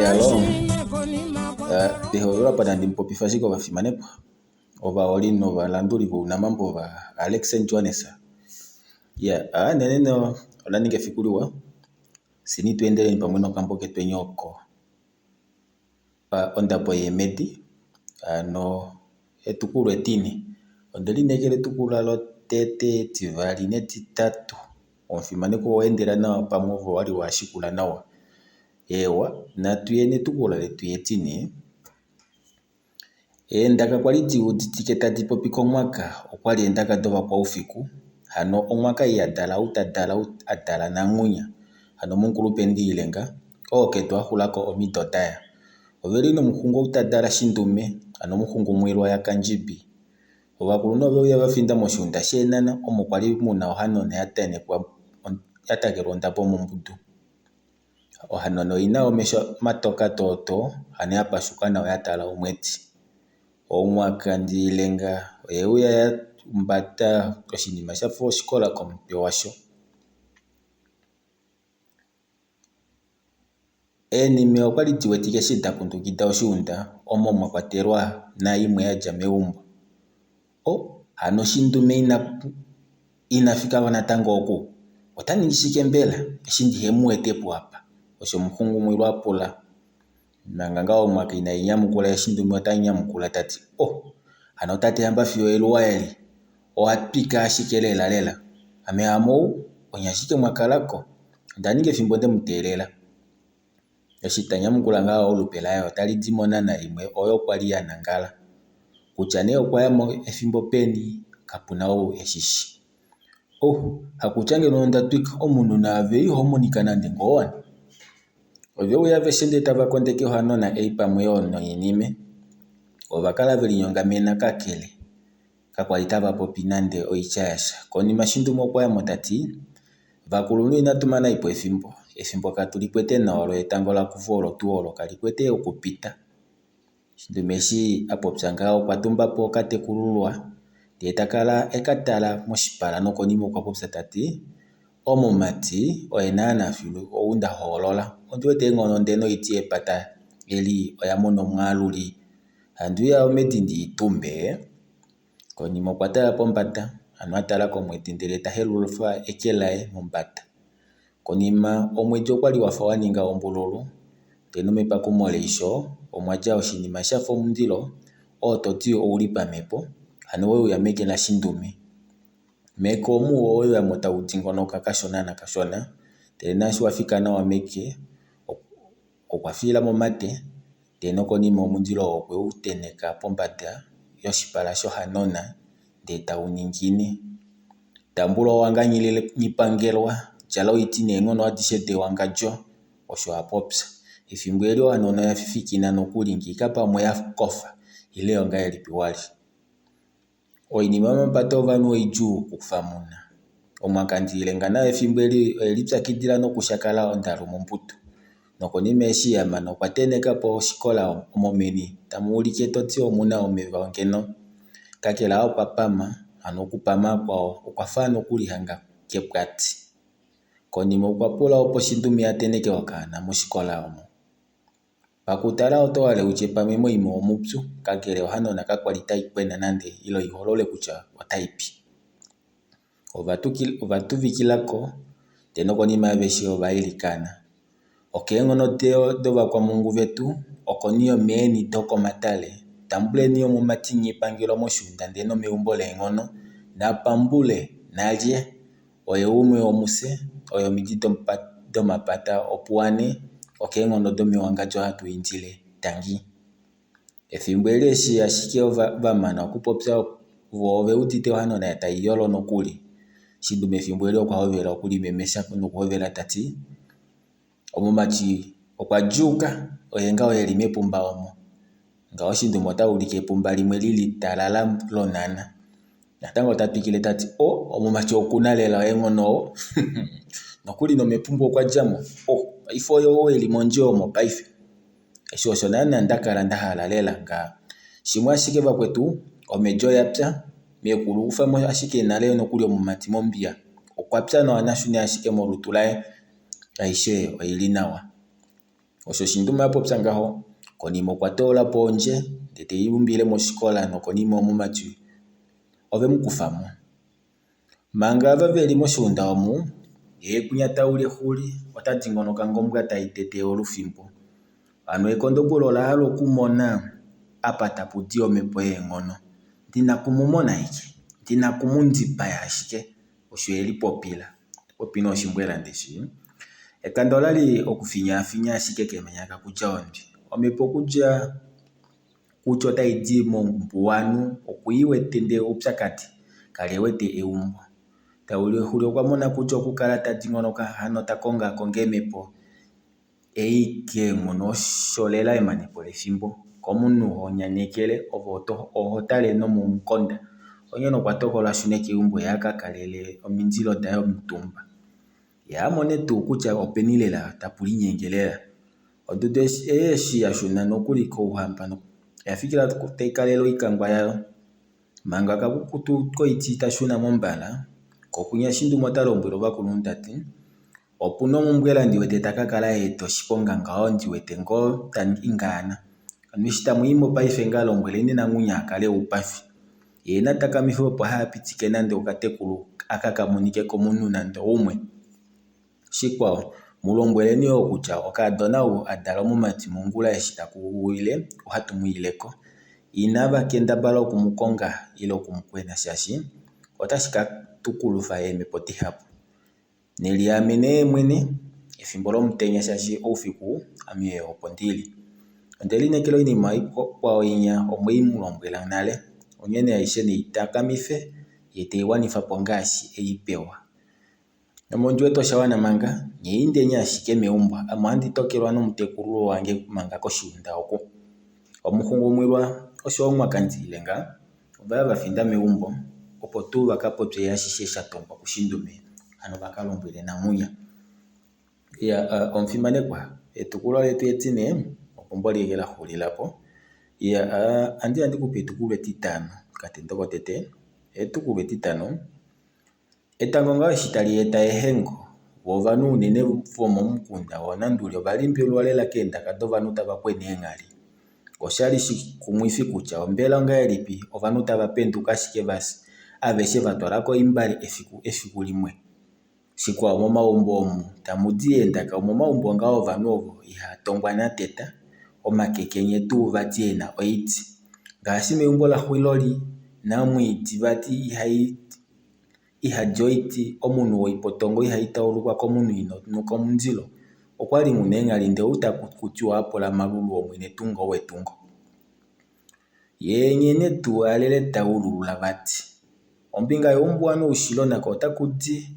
Shalom. Dehoyola pada ndimpo pifasiko va fimanepo. Ova olino va landuri bu namambo va Alexen Joanesa. Neneno olaninge fikuliwa. Sini tuendele ni pamoja kampo ke twenyoko. Onda boye medi. No etukulu etini. Ondeli negele tukula lo tete tivali neti tatu. Onfimaneko endela na pamovo wali wa shikula nawa. Na tuyene tukula le tuyetini. Ndaka kwaliti utiketa tipo piko mwaka. Okwali ndaka dova kwa ufiku. Hano omwaka yadala utadala na ngunya. Hano munkulu pendi ilenga. Ketwa hulako omidotaya. Overino muhungo utadala shindume. Hano muhungo mwilwa ya kanjibi. Ovakuluno vyo vafinda moshunda shenana. Omokwali muna ohano na yatene kwa yatagelonda po mumbudu. Ohano no ina omesho matoka toto. Hane hapa shukana oyatala omweti. Omwaka ndilenga. Oyeuya ya mbata koshinima shafo shikola kompyo washo. Nime okwali tiwetike shita kundukida oshunda. Omo mwakwaterwa na imwe ya jameumbo. Hano shindume inafika wana tango oku. Otani nishike mbela. Shindi hemu etepu hapa. Osho mkungu mwilwa pula. Nanganga omwaka ina inyamukula ya shindume otani inyamukula tati. Hano tati hamba fiyo eluwa eli. Oatpika ashike lela. Ame hamo onyashike mwakalako. Ndaninge fimbonde mutelela. Yoshita nyamukula nga olupela ya otali dimona na imwe. Oyo kwali ya nangala. Kuchane okwayamo efimbo peni. Kapuna eshishi. Hakuchange no ndatwika omunu na avei homonika nande ngowana. Ovyo uyave shende tava kondeke hano na eipa mweo no yinime. Ovakala veli nyongamena kakele. Kakwalitava popi nande oichayasha. Koni mashindu mokwa motati. Vakulunu inatumana ipo efimbo. Efimbo katulikwete na olo etangola kuvolo tuolo kalikwete okupita. Shindu meshi apopsanga okwatumba po kate kululwa. Tietakala ekatala moshipala no konimo kwa popsa tati. Omumati oenana filu ounda holola. Ondiwete ngono ndeno iti epata eli oyamono mwaluli. Handuya omedindi itumbe. Konimo kwa tala pombata. Hanu atala komwetindele tahelulfa ekelae mombata. Konima omwejo kwali wafa waninga ombululu. Tenome pakumole isho. Omwaja oshinima shafo mundilo. Toti oulipa mepo. Hanu wewe uyameke na shindume. Meko omu wewe yamota utingono kakashona na kashona. Tena shwafika na wameke. Okwafila momate. Teno konima omundilo okwe uteneka pombata. Yoshipala shohanona. Deta uningine. Tambulo wanganyile nipangelwa. Chalo itine ngono atishete wangajo. Osho apopsa. Ifimbueli wanono ya fifikina no kulingi. Kapa mwe ya kofa. Ile onga ya lipiwali. Oinima mpato vanu eju kufamuna. Omwaka ndilenga na efimbueli elipsa kidila no kushakala ondaru mumputu. Noko nimeshi ya mano kwa teneka po shikola omomeni. Tamulike toti omuna omeva onkeno. Kakela okapama. Hano kupama kwa fano kulihanga kepwati. Konimo kwa pula opo shindumi ya teneke wakana mushikola omo. Pakutala otowale uchepa memo imo omupsu. Kakele ohano na kakwalita ikwena nande ilo iholole kucha wataipi. Ovatuvikilako. Tenoko nima yaveshi ovailikana. Ngono dova kwa mungu vetu. Okoniyo meeni toko matale. Tambule niyo mumatinyi pangilo moshunda. Ndeno meumbole ngono. Na pambule. Nalye. Oye ume omuse. Oye omidito mapata opuane. Ngono domi wangajo hatu intile. Tangi. Efimbueli eshi ashike vamana okupopsa ove utite wano na yata iyolo no kuli. Shindume efimbueli okwa hovela okuli memesha kuno kuhovela tati. Omumati okwa juka. Oyenga oye lime pumba omo. Nga oshindume ota ulike pumba limwe lili talala lonana. Natango tatukile tati. Omumati okunalela oyengono. Nokuli no mepumbo kwa jamo. Ifo oye limonjo omo paife. Esho nana ndakala ndahala lela nga. Shimwa ashike vakwetu. Omejo yapya. Mekulu ufamo ashike naleo nokuli omumati mombia. Okwapya no anashune ashike morutulae. Aishe oyilinawa. osho shinduma yapopya ngaho konima okwatoola pondje ndete yumbile mosikola nokonima omumati ove mukufamo. Manga ava veli moshigunda omu yekunyata uli huli otati ngono kangombwa tayi tete olufimbo. Ano ekondombolo ola hala okumona apata puti omepo ngono. Ndina kumumona iki? Ndina kumundipa yashike? Osho eli popila. Popina oshimbwela ndeshi. Ekanda olali okufinya ashike kemenya kakutya ondi. Omepo kutya otayi di mombuwanu okuyiwete nde upyakati kale wete eumbo. Tauli huli okwamona kutya okukala tati ngono hano takonga emepo eike ngono osho lela emanepo lethimbo. Komuntu honyanyekele oho tale nomukonda. Onyene okwatokola ashune keumbo ye akakalele omindjilo dhaye omutumba. Ye amone tuu kutya openi lela tapu inyenge lela. Ondudu eshi yashuna nokuli kouhamba yafikila tayi kalele iikangwa yayo. Manga kakukutu koiti tashuna mombala kokunya shinduma otalombwele ovakuluntu tati opuna omumbwela ndiwete taka kala eeta oshiponga ngaho ndiwete ngo taningi ngaana. Ano eshi tamuyi mopaife nga lombweleni nangunya akale uupathi. Ye natakamitha opo haapitike nande okatekulu aka kamonike komuntu nande umwe. Shikwawo mulombweleni wo kutya okadona adala omumati mongula eshi taku wile ohatu mwileko. Inava kendabala okumukonga ile okumukwena shashi otashi katukulufa emepo tihapu. Neli amene mwene ethimbo lomutenya shashi oufiku ame opo ndili. Ondeli nekelo iinima ikwawo inya omweyi mulombwela nale. Onyene aishe neitakamithe ye teyi gwanithapo ngaashi eyipewa. Nomondjwetu oshawana manga nyeindeni ashike meumbo amo handi tokelwa nomutekulu wange manga koshigunda oku. Omuhungumwilwa osho omwakanziile nga ovaya vafinda meumbo opo tuu vaka popye ashishe shatongwa kushindume ano vaka lombwele nangunya. Omufimanekwa etukulo letu etine okombo lyege la hulilapo. Andi kupe etukulo etitano katendo tete. Etukulo etitano etango ngaho eshi tali eta ehengo wovanhu unene vomomukunda wonanduli ovalimbilwa lela keendaka dhovanhu tava kwena eenghali. Oshali shikumwithi kutya ombela onga yelipi ovanhu tava penduka ashike aveshe vatwalako iimbale esiku limwe. Shikwawo momagumbo omu tamudi eendaka momagumbo ngaho ovanhu ovo ihaya tongwa nateta omakekenye tuu vati yena oiti. Ngaashi meumbo la Hwiloli namwiiti vati ihali oiti omunhu weipotongo ihayi taulukwa komunhu inonuka omundilo. Okwali muna eenghali ndele utaku tiwa apula malulu omwene tungo wetungo. Ye nyene tuu alele taululula vati ombinga youmbuwanu ushilona ko otakuti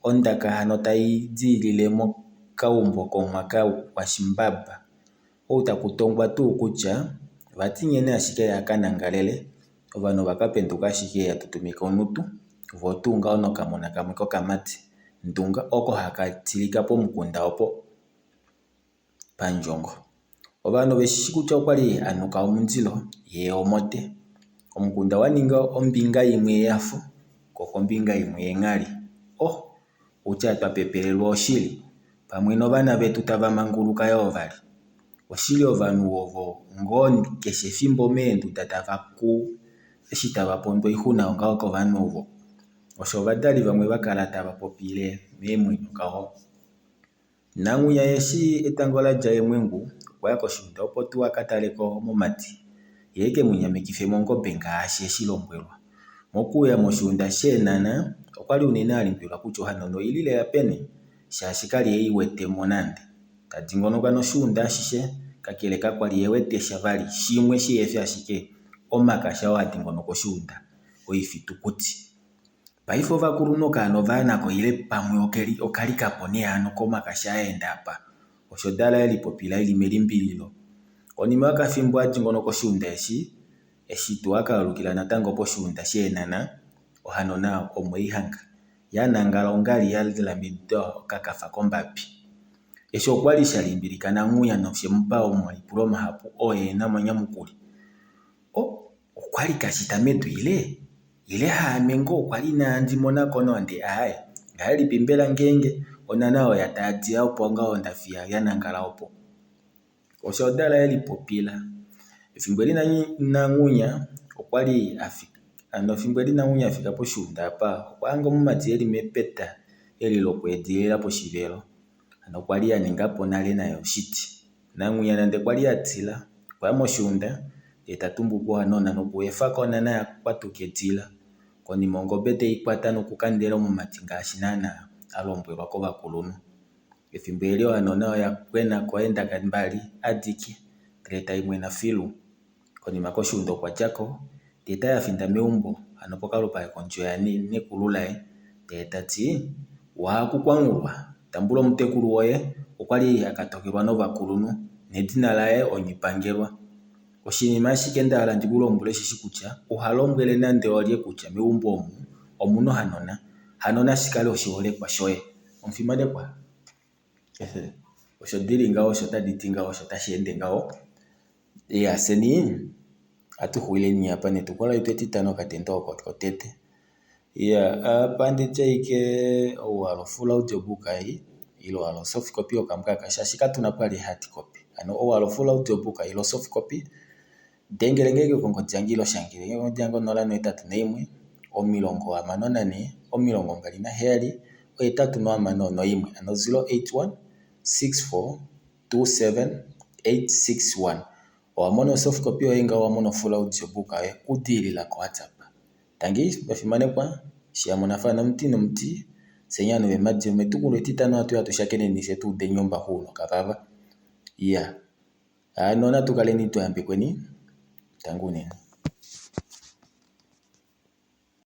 ondaka hano tayi ziilile mokaumbo komwaka gwashimbamba. Taku tongwa tuu kutya vati nyene ashike yakanangalele ovanhu vaka penduka ashike yatutumika onutu vo tuu ngaho nokamona kamwe kokamati ndunga oko haka tsilika pomukunda opo pandjongo. Ovanhu veshishi kutya okwali anuka omundilo ye omote. Omukunda waninga ombinga yimwe eyafo ko kombinga yimwe enghali. Utya twapepelelwa oshili pamwe novana vetu tava manguluka yo vali. Oshili ovanhu ovo ngo keshe ethimbo meendunda tavaku eshi tava pondwa iihuna onga kovanhu ovo. Osho vadali vamwe vakala tava popile meemwenyo ngaho. Nangunya eshi etango ladja emwengu okwaya koshigunda opo tuu akataleko momati ye ekemunyamekithe mongombe ngaashi eshi lombwelwa. Mokuya moshigunda sheenana okwali unene alimbilwa kutya ohanono oyili lela peni shaashi kali eyi wetemo nande. Tadi ngono oshigunda ashishe kakele kakwali ewete shavali shimwe shiyefe ashike omakasha wadi ngono koshigunda oithitukuti. Paife ovakulunhu kaano vanako ile pamwe okali kapo ne ano komakasha aenda apa. Osho dala yeli popila yili melimbililo. Konima yakathimbo adi ngono koshigunda eshi tuu akalukila natango poshigunda sheenana ohanona omweyi hanga. Yanangala ongali yalamidwa okakafa kombambi. Eshi okwali shalimbilika nangunya noshemupa omwalipulo mahapu ooyena monyamukuli. Okwali kashita medu ile haamengo okwali inaandi monako nonde aaye. Ngayeli pimbela ngenge onana oya taadiya opo ngaho ndafiya yanangala opo. osho dala yeli popila ethimbo linangunya okwali afika ano ethimbo linangunya afika poshigunda apa okwali omumati eli mepeta eli lokweedhilila poshivelo ano kwali ya ningapo nale naye oshiti nangunya nande kwali atila okwaya moshigunda eta tumbuko aanona nokuefa konana ya kwatuka etila konima ongombe teyi kwata nokukandela omumati ngaashi naana alombwelwa kovakuluntu. Ethimbo eli aanona oya kwenako enda mbali adike ndele tayi mwena filu konima koshigunda okwatyako ndele taya finda megumbo ano pokalupale kondjo yanekulu laye ndele tati waaku kwangulwa tambula omutekulu goye okwali akatokelwa novakuluntu nedhina laye Onipangelwa. Oshinima ashike ndahala ndikulombwele shishi kutya uhalombwele nande olye kutya megumbo omuna ohanona, hanona shikale oshiholekwa shoye omufimanekwa. Osho dhili ngawo osho tadhiti ngawo osho tashi ende ngawo. Seni atuhulileni apa netukola yetu etitano katenda oko kotete. Panditya ike owalo full audiobook ilo walo soft copy okamukaka shashi katuna pwali hard copy. Ano owalo full audiobook ilo soft copy dengele ngeke kongodhi yange ilo shangele ongodhi yange 0841 54 27 861 ano 081 6427 861. Owamono soft copy yoye nga wamono full audiobook yoye kudilila ko WhatsApp. Tangi bafimanekwa shiyamona fana muti senyano bemaje metukulu etitano atu yatushakene nise tu denyomba huno kababa. Ano natukale nitu yambikweni tangu nene.